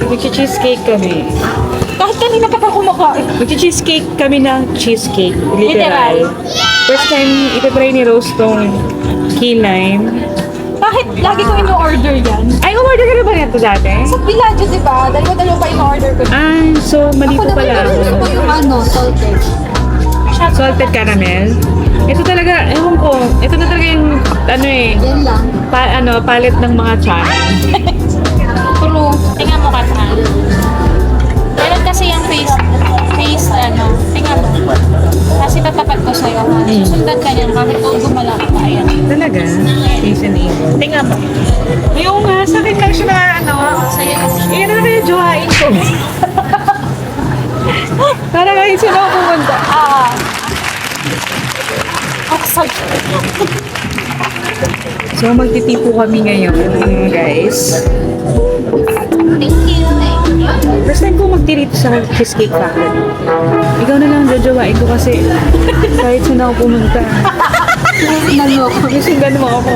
Mag-cheesecake kami. Kahit kanina pa kumakain. Mag-cheesecake kami ng cheesecake. Literal. First time ipipray ni Rose tong key lime. Kahit lagi ko ino-order yan. Ay, umorder ka na ba nito dati? Sa Pilaggio, di ba? Dalawa-dalawa pa ino-order ko. Ah, so mali Ako ko naman pala gusto ko ako. yung salted. Salted caramel. Ito talaga, ewan ko, ito na talaga yung, Yan lang. palit ng mga chan. True. Tingnan mo Katan. Meron kasi yung face, tingnan mo. Kasi tatapat ko sa'yo. Susundan ka niyan, bakit kung gumala ka pa, ayan. Talaga? Taste and eat. Tingnan mo. Ayun nga, sa akin lang siya Sa'yo. Iyan na kaya jowain ko. Para kahit sino ako pumunta. Oxide. So, magtitipo kami ngayon, guys. Thank you. First time ko magtirito sa Cheesecake Factory. Ikaw na lang jojowain ko kasi kahit saan ako pumunta. Nalo ko. Sundan mo ako.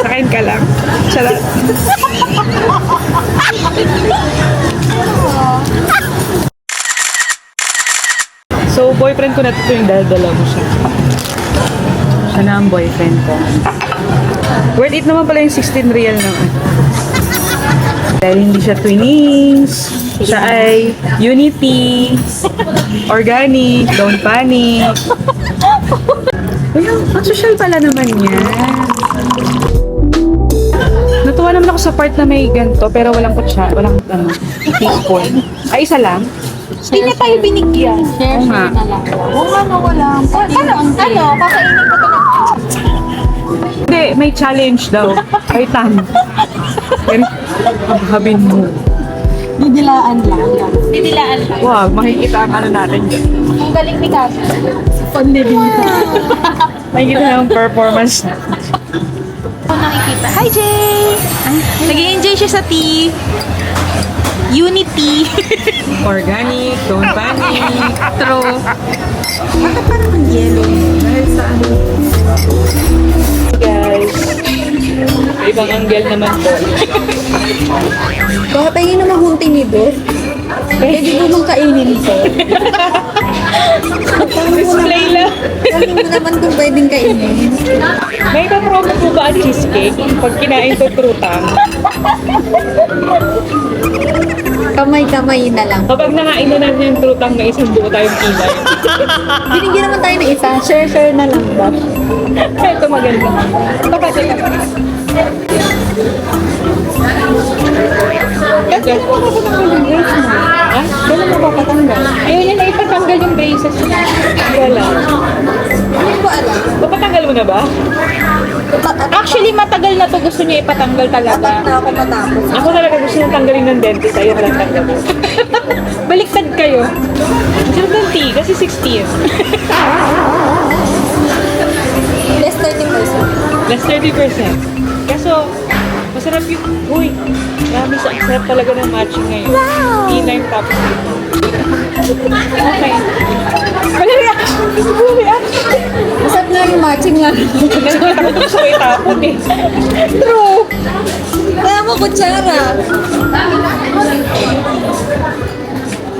Sakain ka lang. Charot. So, boyfriend ko na ito yung dala mo siya. Siya na ang boyfriend ko. Worth it naman pala yung 16 real naman. Dahil hindi siya twinings, siya ay unity, organic, don't panic. Uy, ang social pala naman yan. Natuwa naman ako sa part na may ganito, pero walang kutsa, walang teaspoon. Ay, isa lang? Hindi niya tayo binigyan. Share Oo nga. na lang. Oo nga, wala. Kakainin ko ito ng Hindi, may challenge daw. Ay, tan. Pero, habin mo. didilaan lang. Didilaan lang. Wag, makikita ang ano natin dyan. Ang galing ni Kasi. Pandemita. Makikita ang performance. Ako nakikita. Hi, Jay! Nag-i-enjoy siya sa tea. Unity. Organic, don't panic. True. Bakit parang ang yellow? Dahil sa ano? Guys, ibang angle naman to. Baka tayo na mahunting nito. Pwede mo mong kainin ito. Display lang. Sabi mo naman kung pwedeng kainin. May ka-promo po ba ang cheesecake? Pag kinain to trutang. Kamay-kamay na lang. Kapag nakainan na yung trutang na isang buo tayong kilay. Binigyan naman tayo ng isa. Share-share na lang ba? Ito maganda. Kapatid ka. Kasi mo mapatanggal yung braces mo. Ha? Kailan mo mapatanggal? Ayun yun na ipatanggal yung braces mo. Wala. Hindi ko alam. Papatanggal mo na ba? Actually, matagal na to gusto niya ipatanggal talaga. Dapat na ako matapos. Ako talaga gusto nang tanggalin ng dentist. Ayaw ko lang tanggalin. Baliktad kayo. Masarap ng tea kasi 16. Less 30%. Less 30%. Kaso, masarap yung... Uy, marami sa sarap talaga ng matching ngayon. Wow! E-lime top. Okay. Wala reaction. Wala reaction. Masarap nga yung matching nga. Nakita ko gusto ko itapon eh. True. Kaya mo kutsara.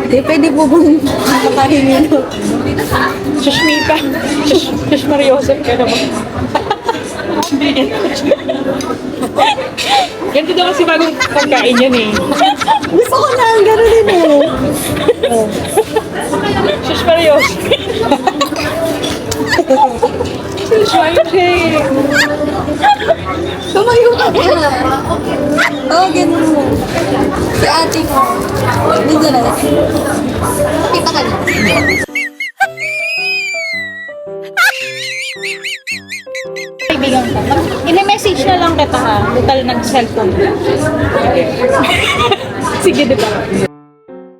Hindi, pwede po bang makahingi no? Shushmita. Shush Mariosep ka naman. Hindi yan. Ganito daw kasi bagong pagkain yan eh. Gusto ko na ang gano'n din eh. Shush Mariosep. Shush Mariosep. Tumayo ka pa. Oo, ganun mo. Si ate ko. Dito na. Kita ka na. Kaibigan ko. I-message na lang kita ha. Total nag-cellphone. Sige, diba?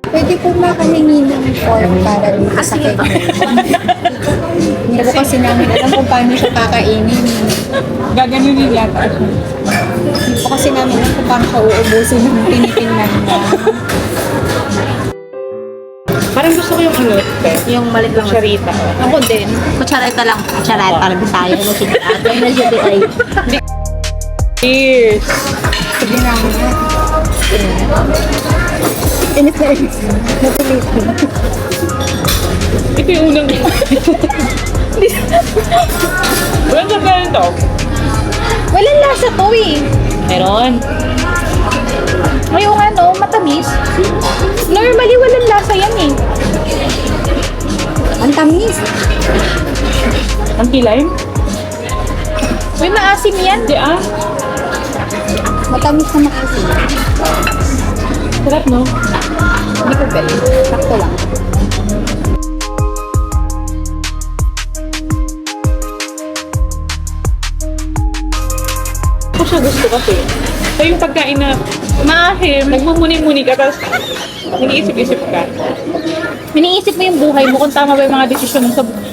Pwede po makahingi ng form para dito sa cake. Hindi ko kasi namin alam kung paano siya kakainin. Gaganunin yata. Hindi ko kasi namin alam kung paano siya uubusin ng tinitingnan niya. Parang gusto ko yung ano, Yung maliit lang. Charita. Ako din. Kutsareta lang. Kutsareta lang tayo. Medyo ay. Cheers! Sige na nga. Inis na inis. Napilitin. Ito yung unang... Walang sa pera to. Walang lasa to eh. Meron. Ngayong ano, matamis. Normally, walang lasa yan eh. Ang tamis. Ang kilay? May maasim yan. Hindi ah. Matamis na maasim. Sarap no? Hindi ko bet. Sakto lang. Ako siya gusto kasi. So yung pagkain na maasim, nagmumuni-muni ka, tapos nag-iisip-isip ka. Iniisip mo yung buhay mo kung tama ba yung mga desisyon mo sa buhay.